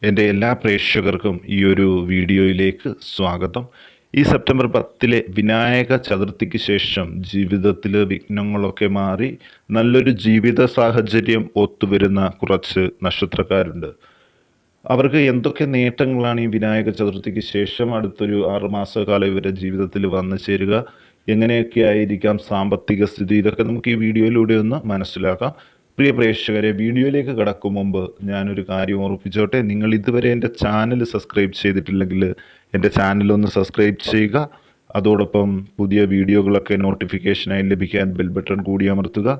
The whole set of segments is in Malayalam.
എൻ്റെ എല്ലാ പ്രേക്ഷകർക്കും ഈ ഒരു വീഡിയോയിലേക്ക് സ്വാഗതം. ഈ സെപ്റ്റംബർ 10 വിനായക ചതുർത്ഥിക്ക് ശേഷം ജീവിതത്തിൽ വിഘ്നങ്ങളൊക്കെ മാറി നല്ലൊരു ജീവിത സാഹചര്യം ഒത്തുവരുന്ന കുറച്ച് നക്ഷത്രക്കാരുണ്ട്. അവർക്ക് എന്തൊക്കെ നേട്ടങ്ങളാണ് ഈ വിനായക ചതുർത്ഥിക്ക് ശേഷം അടുത്തൊരു 6 മാസക്കാലം ഇവരുടെ ജീവിതത്തിൽ വന്നു ചേരുക, എങ്ങനെയൊക്കെ ആയിരിക്കാം സാമ്പത്തിക സ്ഥിതി, ഇതൊക്കെ നമുക്ക് ഈ വീഡിയോയിലൂടെ ഒന്ന് മനസ്സിലാക്കാം. പ്രിയ പ്രേക്ഷകരെ, വീഡിയോയിലേക്ക് കടക്കും മുമ്പ് ഞാനൊരു കാര്യം ഓർപ്പിച്ചോട്ടെ. നിങ്ങൾ ഇതുവരെ എൻ്റെ ചാനൽ സബ്സ്ക്രൈബ് ചെയ്തിട്ടില്ലെങ്കിൽ എൻ്റെ ചാനലൊന്ന് സബ്സ്ക്രൈബ് ചെയ്യുക. അതോടൊപ്പം പുതിയ വീഡിയോകളൊക്കെ നോട്ടിഫിക്കേഷനായി ലഭിക്കാൻ ബെൽ ബട്ടൺ കൂടി അമർത്തുക.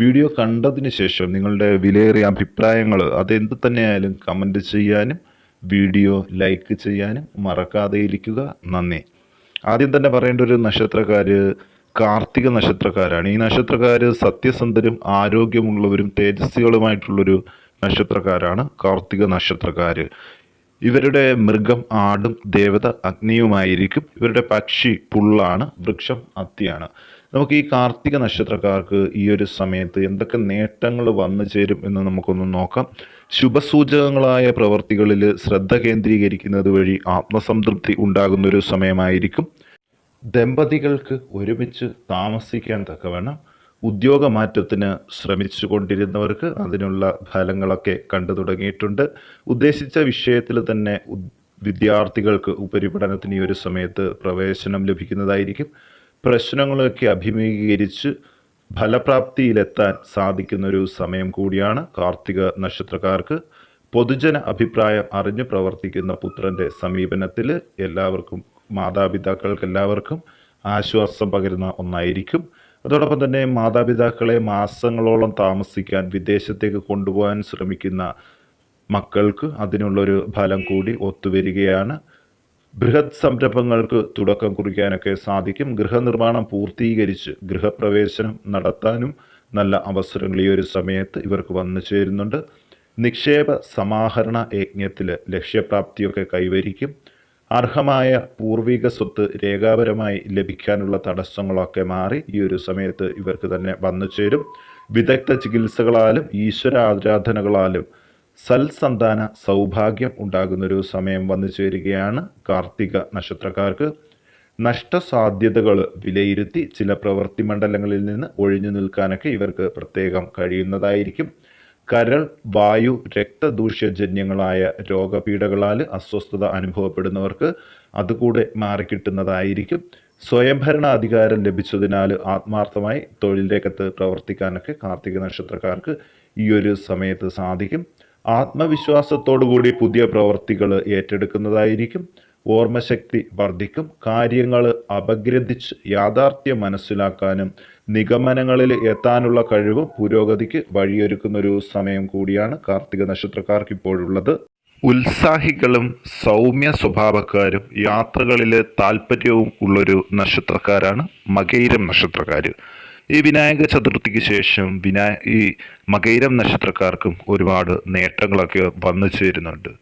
വീഡിയോ കണ്ടതിന് ശേഷം നിങ്ങളുടെ വിലയേറിയ അഭിപ്രായങ്ങൾ അതെന്ത് തന്നെയായാലും കമൻറ്റ് ചെയ്യാനും വീഡിയോ ലൈക്ക് ചെയ്യാനും മറക്കാതെ ഇരിക്കുക. നന്ദി. ആദ്യം തന്നെ പറയേണ്ട ഒരു നക്ഷത്രക്കാർ കാർത്തിക നക്ഷത്രക്കാരാണ്. ഈ നക്ഷത്രക്കാർ സത്യസന്ധരും ആരോഗ്യമുള്ളവരും തേജസ്വികളുമായിട്ടുള്ളൊരു നക്ഷത്രക്കാരാണ് കാർത്തിക നക്ഷത്രക്കാർ. ഇവരുടെ മൃഗം ആടും, ദേവത അഗ്നിയുമായിരിക്കും. ഇവരുടെ പക്ഷി പുള്ളാണ്, വൃക്ഷം അത്തിയാണ്. നമുക്ക് ഈ കാർത്തിക നക്ഷത്രക്കാർക്ക് ഈ ഒരു സമയത്ത് എന്തൊക്കെ നേട്ടങ്ങൾ വന്നു ചേരും എന്ന് നമുക്കൊന്ന് നോക്കാം. ശുഭസൂചകങ്ങളായ പ്രവർത്തികളിൽ ശ്രദ്ധ കേന്ദ്രീകരിക്കുന്നത് വഴി ആത്മസംതൃപ്തി ഉണ്ടാകുന്നൊരു സമയമായിരിക്കും. ദമ്പതികൾക്ക് ഒരുമിച്ച് താമസിക്കാൻ തക്കവണ്ണം ഉദ്യോഗമാറ്റത്തിന് ശ്രമിച്ചു കൊണ്ടിരുന്നവർക്ക് അതിനുള്ള ഫലങ്ങളൊക്കെ കണ്ടു തുടങ്ങിയിട്ടുണ്ട്. ഉദ്ദേശിച്ച വിഷയത്തിൽ തന്നെ വിദ്യാർത്ഥികൾക്ക് ഉപരിപഠനത്തിന് ഈ ഒരു സമയത്ത് പ്രവേശനം ലഭിക്കുന്നതായിരിക്കും. പ്രശ്നങ്ങളൊക്കെ അഭിമുഖീകരിച്ച് ഫലപ്രാപ്തിയിലെത്താൻ സാധിക്കുന്നൊരു സമയം കൂടിയാണ് കാർത്തിക നക്ഷത്രക്കാർക്ക്. പൊതുജന അഭിപ്രായം അറിഞ്ഞു പ്രവർത്തിക്കുന്ന പുത്രൻ്റെ സമീപനത്തിൽ എല്ലാവർക്കും, മാതാപിതാക്കൾക്ക് എല്ലാവർക്കും ആശ്വാസം പകരുന്ന ഒന്നായിരിക്കും. അതോടൊപ്പം തന്നെ മാതാപിതാക്കളെ മാസങ്ങളോളം താമസിക്കാൻ വിദേശത്തേക്ക് കൊണ്ടുപോകാൻ ശ്രമിക്കുന്ന മക്കൾക്ക് അതിനുള്ളൊരു ഫലം കൂടി ഒത്തുവരികയാണ്. ബൃഹത് സംരംഭങ്ങൾക്ക് തുടക്കം കുറിക്കാനൊക്കെ സാധിക്കും. ഗൃഹനിർമ്മാണം പൂർത്തീകരിച്ച് ഗൃഹപ്രവേശനം നടത്താനും നല്ല അവസരങ്ങൾ ഈ ഒരു സമയത്ത് ഇവർക്ക് വന്നു ചേരുന്നുണ്ട്. നിക്ഷേപ സമാഹരണ യജ്ഞത്തിൽ ലക്ഷ്യപ്രാപ്തിയൊക്കെ കൈവരിക്കും. അർഹമായ പൂർവിക സ്വത്ത് രേഖാപരമായി ലഭിക്കാനുള്ള തടസ്സങ്ങളൊക്കെ മാറി ഈ ഒരു സമയത്ത് ഇവർക്ക് തന്നെ വന്നു ചേരും. വിദഗ്ധ ചികിത്സകളാലും ഈശ്വര ആരാധനകളാലും സൽസന്താന സൗഭാഗ്യം ഉണ്ടാകുന്നൊരു സമയം വന്നു ചേരുകയാണ് കാർത്തിക നക്ഷത്രക്കാർക്ക്. നഷ്ടസാധ്യതകൾ വിലയിരുത്തി ചില പ്രവൃത്തി മണ്ഡലങ്ങളിൽ നിന്ന് ഒഴിഞ്ഞു നിൽക്കാനൊക്കെ ഇവർക്ക് പ്രത്യേകം കഴിയുന്നതായിരിക്കും. കരൾ, വായു, രക്തദൂഷ്യജന്യങ്ങളായ രോഗപീഠകളാൽ അസ്വസ്ഥത അനുഭവപ്പെടുന്നവർക്ക് അതുകൂടെ മാറിക്കിട്ടുന്നതായിരിക്കും. സ്വയംഭരണാധികാരം ലഭിച്ചതിനാൽ ആത്മാർത്ഥമായി തൊഴിൽ രംഗത്ത് പ്രവർത്തിക്കാനൊക്കെ കാർത്തിക നക്ഷത്രക്കാർക്ക് ഈ ഒരു സമയത്ത് സാധിക്കും. ആത്മവിശ്വാസത്തോടുകൂടി പുതിയ പ്രവർത്തികൾ ഏറ്റെടുക്കുന്നതായിരിക്കും. ഓർമ്മശക്തി വർദ്ധിക്കും. കാര്യങ്ങൾ അപഗ്രഥിച്ച് യാഥാർത്ഥ്യം മനസ്സിലാക്കാനും നിഗമനങ്ങളിൽ എത്താനുള്ള കഴിവും പുരോഗതിക്ക് വഴിയൊരുക്കുന്നൊരു സമയം കൂടിയാണ് കാർത്തിക നക്ഷത്രക്കാർക്ക് ഇപ്പോഴുള്ളത്. ഉത്സാഹികളും സൗമ്യ സ്വഭാവക്കാരും യാത്രകളിൽ താല്പര്യവും ഉള്ളൊരു നക്ഷത്രക്കാരാണ് മകയിരം നക്ഷത്രക്കാർ. ഈ വിനായക ചതുർത്ഥിക്ക് ശേഷം ഈ മകയിരം നക്ഷത്രക്കാർക്കും ഒരുപാട് നേട്ടങ്ങളൊക്കെ വന്നു ചേരുന്നുണ്ട്.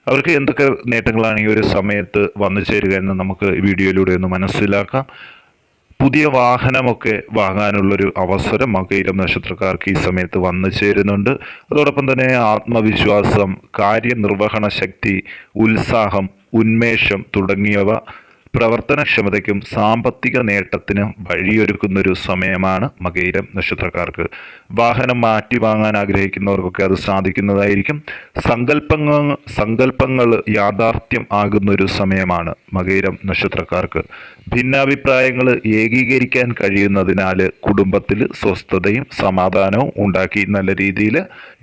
അവർക്ക് എന്തൊക്കെ നേട്ടങ്ങളാണ് ഈ ഒരു സമയത്ത് വന്നു ചേരുക എന്ന് നമുക്ക് വീഡിയോയിലൂടെ ഒന്ന് മനസ്സിലാക്കാം. പുതിയ വാഹനമൊക്കെ വാങ്ങാനുള്ളൊരു അവസരം മകയിരം നക്ഷത്രക്കാർക്ക് ഈ സമയത്ത് വന്നു ചേരുന്നുണ്ട്. അതോടൊപ്പം തന്നെ ആത്മവിശ്വാസം, കാര്യനിർവഹണ ശക്തി, ഉത്സാഹം, ഉന്മേഷം തുടങ്ങിയവ പ്രവർത്തനക്ഷമതയ്ക്കും സാമ്പത്തിക നേട്ടത്തിനും വഴിയൊരുക്കുന്നൊരു സമയമാണ് മകയിരം നക്ഷത്രക്കാർക്ക്. വാഹനം മാറ്റി വാങ്ങാൻ ആഗ്രഹിക്കുന്നവർക്കൊക്കെ അത് സാധിക്കുന്നതായിരിക്കും. സങ്കല്പങ്ങൾ യാഥാർത്ഥ്യം ആകുന്നൊരു സമയമാണ് മകയിരം നക്ഷത്രക്കാർക്ക്. ഭിന്നാഭിപ്രായങ്ങൾ ഏകീകരിക്കാൻ കഴിയുന്നതിനാൽ കുടുംബത്തിൽ സ്വസ്ഥതയും സമാധാനവും ഉണ്ടാക്കി നല്ല രീതിയിൽ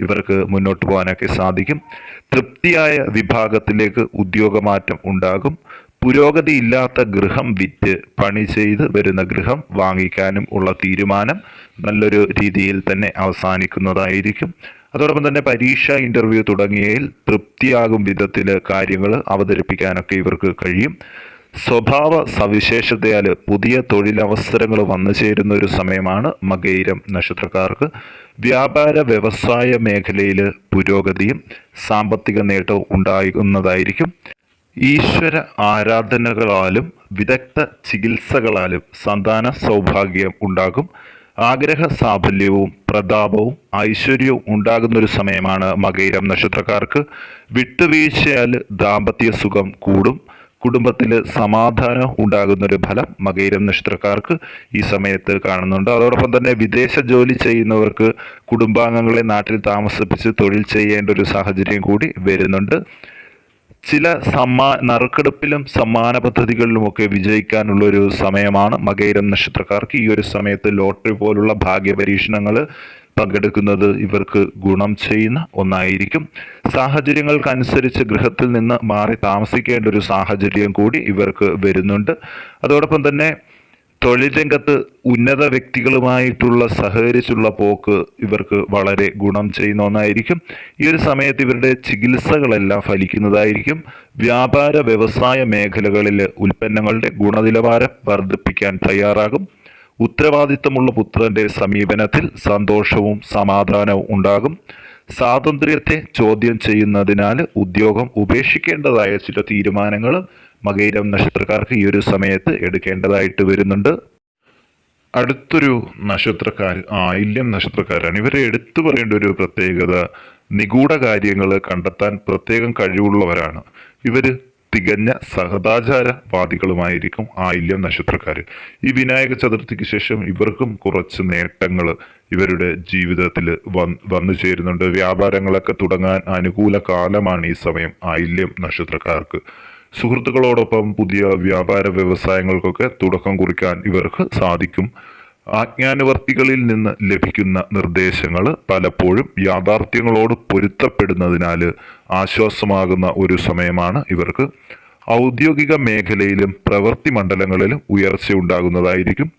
ഇവർക്ക് മുന്നോട്ട് പോകാനൊക്കെ സാധിക്കും. തൃപ്തിയായ വിഭാഗത്തിലേക്ക് ഉദ്യോഗമാറ്റം ഉണ്ടാകും. പുരോഗതിയില്ലാത്ത ഗൃഹം വിറ്റ് പണി ചെയ്ത് വരുന്ന ഗൃഹം വാങ്ങിക്കാനും ഉള്ള തീരുമാനം നല്ലൊരു രീതിയിൽ തന്നെ അവസാനിക്കുന്നതായിരിക്കും. അതോടൊപ്പം തന്നെ പരീക്ഷ, ഇൻ്റർവ്യൂ തുടങ്ങിയതിൽ തൃപ്തിയാകും വിധത്തിൽ കാര്യങ്ങൾ അവതരിപ്പിക്കാനൊക്കെ ഇവർക്ക് കഴിയും. സ്വഭാവ സവിശേഷതയാൽ പുതിയ തൊഴിലവസരങ്ങൾ വന്നു ചേരുന്ന ഒരു സമയമാണ് മകയിരം നക്ഷത്രക്കാർക്ക്. വ്യാപാര വ്യവസായ മേഖലയിൽ പുരോഗതിയും സാമ്പത്തിക നേട്ടവും ഉണ്ടാകുന്നതായിരിക്കും. ഈശ്വര ആരാധനകളാലും വിദഗ്ധ ചികിത്സകളാലും സന്താന സൗഭാഗ്യം ഉണ്ടാകും. ആഗ്രഹ സാഫല്യവും പ്രതാപവും ഐശ്വര്യവും ഉണ്ടാകുന്നൊരു സമയമാണ് മകയിരം നക്ഷത്രക്കാർക്ക്. വിട്ടുവീഴ്ചയാൽ ദാമ്പത്യ സുഖം കൂടും. കുടുംബത്തിൽ സമാധാനം ഉണ്ടാകുന്നൊരു ഫലം മകയിരം നക്ഷത്രക്കാർക്ക് ഈ സമയത്ത് കാണുന്നുണ്ട്. അതോടൊപ്പം തന്നെ വിദേശ ജോലി ചെയ്യുന്നവർക്ക് കുടുംബാംഗങ്ങളെ നാട്ടിൽ താമസിപ്പിച്ച് തൊഴിൽ ചെയ്യേണ്ട ഒരു സാഹചര്യം കൂടി വരുന്നുണ്ട്. ചില നറുക്കെടുപ്പിലും സമ്മാന പദ്ധതികളിലുമൊക്കെ വിജയിക്കാനുള്ള ഒരു സമയമാണ് മകയിരം നക്ഷത്രക്കാർക്ക്. ഈ ഒരു സമയത്ത് ലോട്ടറി പോലുള്ള ഭാഗ്യ പരീക്ഷണങ്ങൾ പങ്കെടുക്കുന്നത് ഇവർക്ക് ഗുണം ചെയ്യുന്ന ഒന്നായിരിക്കും. സാഹചര്യങ്ങൾക്കനുസരിച്ച് ഗൃഹത്തിൽ നിന്ന് മാറി താമസിക്കേണ്ട ഒരു സാഹചര്യം കൂടി ഇവർക്ക് വരുന്നുണ്ട്. അതോടൊപ്പം തന്നെ തൊഴിൽ രംഗത്ത് ഉന്നത വ്യക്തികളുമായിട്ടുള്ള സഹകരിച്ചുള്ള പോക്ക് ഇവർക്ക് വളരെ ഗുണം ചെയ്യുന്ന ഒന്നായിരിക്കും. ഈ ഒരു സമയത്ത് ഇവരുടെ ചികിത്സകളെല്ലാം ഫലിക്കുന്നതായിരിക്കും. വ്യാപാര വ്യവസായ മേഖലകളിൽ ഉൽപ്പന്നങ്ങളുടെ ഗുണനിലവാരം വർദ്ധിപ്പിക്കാൻ തയ്യാറാകും. ഉത്തരവാദിത്തമുള്ള പുത്രന്റെ സമീപനത്തിൽ സന്തോഷവും സമാധാനവും ഉണ്ടാകും. സ്വാതന്ത്ര്യത്തെ ചോദ്യം ചെയ്യുന്നതിനാൽ ഉദ്യോഗം ഉപേക്ഷിക്കേണ്ടതായ ചില തീരുമാനങ്ങൾ മകയിരം നക്ഷത്രക്കാർക്ക് ഈ ഒരു സമയത്ത് എടുക്കേണ്ടതായിട്ട് വരുന്നുണ്ട്. അടുത്തൊരു നക്ഷത്രക്കാർ ആയില്യം നക്ഷത്രക്കാരാണ്. ഇവരെ എടുത്തു പറയേണ്ട ഒരു പ്രത്യേകത നിഗൂഢ കാര്യങ്ങൾ കണ്ടെത്താൻ പ്രത്യേകം കഴിവുള്ളവരാണ്. ഇവര് തികഞ്ഞ സഹദാചാരവാദികളുമായിരിക്കും ആയില്യം നക്ഷത്രക്കാർ. ഈ വിനായക ചതുർത്ഥിക്ക് ശേഷം ഇവർക്കും കുറച്ച് നേട്ടങ്ങൾ ഇവരുടെ ജീവിതത്തിൽ വന്നു ചേരുന്നുണ്ട്. വ്യാപാരങ്ങളൊക്കെ തുടങ്ങാൻ അനുകൂല കാലമാണ് ഈ സമയം ആയില്യം നക്ഷത്രക്കാർക്ക്. സുഹൃത്തുക്കളോടൊപ്പം പുതിയ വ്യാപാര വ്യവസായങ്ങൾക്കൊക്കെ തുടക്കം കുറിക്കാൻ ഇവർക്ക് സാധിക്കും. ആജ്ഞാനുവർത്തികളിൽ നിന്ന് ലഭിക്കുന്ന നിർദ്ദേശങ്ങൾ പലപ്പോഴും യാഥാർത്ഥ്യങ്ങളോട് പൊരുത്തപ്പെടുന്നതിനാൽ ആശ്വാസമാകുന്ന ഒരു സമയമാണ് ഇവർക്ക്. ഔദ്യോഗിക മേഖലയിലും പ്രവൃത്തി മണ്ഡലങ്ങളിലും ഉയർച്ച ഉണ്ടാകുന്നതായിരിക്കും.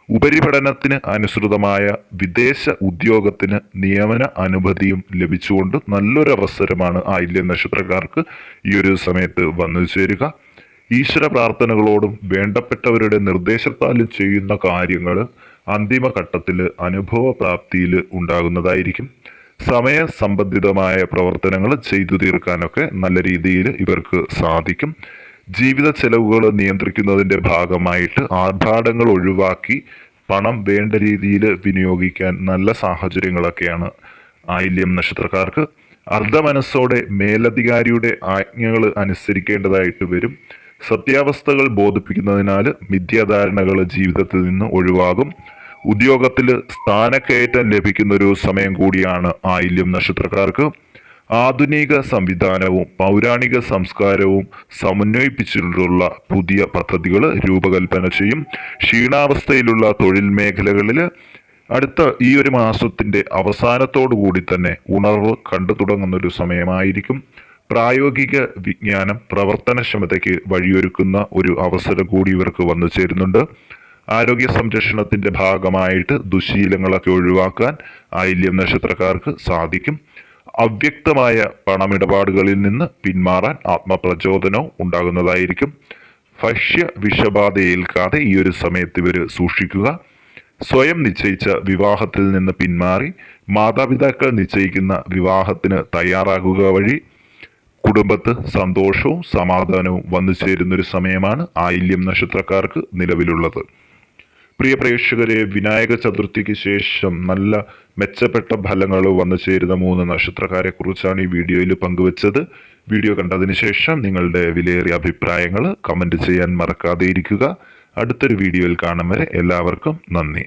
ഉപരിപഠനത്തിന് അനുസൃതമായ വിദേശ ഉദ്യോഗത്തിന് നിയമന അനുമതിയും ലഭിച്ചുകൊണ്ട് നല്ലൊരു അവസരമാണ് ആയില്യം നക്ഷത്രക്കാർക്ക് ഈ ഒരു സമയത്ത് വന്നു ചേരുക. ഈശ്വര പ്രാർത്ഥനകളോടും വേണ്ടപ്പെട്ടവരുടെ നിർദ്ദേശത്താലും ചെയ്യുന്ന കാര്യങ്ങൾ അന്തിമഘട്ടത്തിൽ അനുഭവ പ്രാപ്തിയിൽ ഉണ്ടാകുന്നതായിരിക്കും. സമയസംബന്ധിതമായ പ്രവർത്തനങ്ങൾ ചെയ്തു തീർക്കാനൊക്കെ നല്ല രീതിയിൽ ഇവർക്ക് സാധിക്കും. ജീവിത ചെലവുകൾ നിയന്ത്രിക്കുന്നതിൻ്റെ ഭാഗമായിട്ട് ആർഭാടങ്ങൾ ഒഴിവാക്കി പണം വേണ്ട രീതിയിൽ വിനിയോഗിക്കാൻ നല്ല സാഹചര്യങ്ങളൊക്കെയാണ് ആയില്യം നക്ഷത്രക്കാർക്ക്. അർദ്ധമനസ്സോടെ മേലധികാരിയുടെ ആജ്ഞകൾ അനുസരിക്കേണ്ടതായിട്ട് വരും. സത്യാവസ്ഥകൾ ബോധിപ്പിക്കുന്നതിനാൽ മിഥ്യാധാരണകൾ ജീവിതത്തിൽ നിന്ന് ഒഴിവാകും. ഉദ്യോഗത്തിൽ സ്ഥാനക്കയറ്റം ലഭിക്കുന്ന ഒരു സമയം കൂടിയാണ് ആയില്യം നക്ഷത്രക്കാർക്ക്. ആധുനിക സംവിധാനവും പൗരാണിക സംസ്കാരവും സമന്വയിപ്പിച്ചിട്ടുള്ള പുതിയ പദ്ധതികൾ രൂപകൽപ്പന ചെയ്യും. ക്ഷീണാവസ്ഥയിലുള്ള തൊഴിൽ മേഖലകളിൽ അടുത്ത ഈ ഒരു മാസത്തിൻ്റെ അവസാനത്തോടു കൂടി തന്നെ ഉണർവ് കണ്ടു തുടങ്ങുന്നൊരു സമയമായിരിക്കും. പ്രായോഗിക വിജ്ഞാനം പ്രവർത്തനക്ഷമതയ്ക്ക് വഴിയൊരുക്കുന്ന ഒരു അവസരം കൂടി ഇവർക്ക് വന്നു ചേരുന്നുണ്ട്. ആരോഗ്യ സംരക്ഷണത്തിൻ്റെ ഭാഗമായിട്ട് ദുശീലങ്ങളൊക്കെ ഒഴിവാക്കാൻ ആയില്യം നക്ഷത്രക്കാർക്ക് സാധിക്കും. അവ്യക്തമായ പണമിടപാടുകളിൽ നിന്ന് പിന്മാറാൻ ആത്മപ്രചോദനവും ഉണ്ടാകുന്നതായിരിക്കും. ഭക്ഷ്യ വിഷബാധ ഏൽക്കാതെ ഈ ഒരു സമയത്ത് ഇവർ സൂക്ഷിക്കുക. സ്വയം നിശ്ചയിച്ച വിവാഹത്തിൽ നിന്ന് പിന്മാറി മാതാപിതാക്കൾ നിശ്ചയിക്കുന്ന വിവാഹത്തിന് തയ്യാറാകുക വഴി കുടുംബത്ത് സന്തോഷവും സമാധാനവും വന്നു ചേരുന്നൊരു സമയമാണ് ആയില്യം നക്ഷത്രക്കാർക്ക് നിലവിലുള്ളത്. പ്രിയ പ്രേക്ഷകരെ, വിനായക ചതുർത്ഥിക്ക് ശേഷം നല്ല മെച്ചപ്പെട്ട ഫലങ്ങൾ വന്നു ചേരുന്ന 3 നക്ഷത്രക്കാരെ കുറിച്ചാണ് ഈ വീഡിയോയിൽ പങ്കുവച്ചത്. വീഡിയോ കണ്ടതിന് ശേഷം നിങ്ങളുടെ വിലയേറിയ അഭിപ്രായങ്ങൾ കമൻറ്റ് ചെയ്യാൻ മറക്കാതെ ഇരിക്കുക. അടുത്തൊരു വീഡിയോയിൽ കാണും വരെ എല്ലാവർക്കും നന്ദി.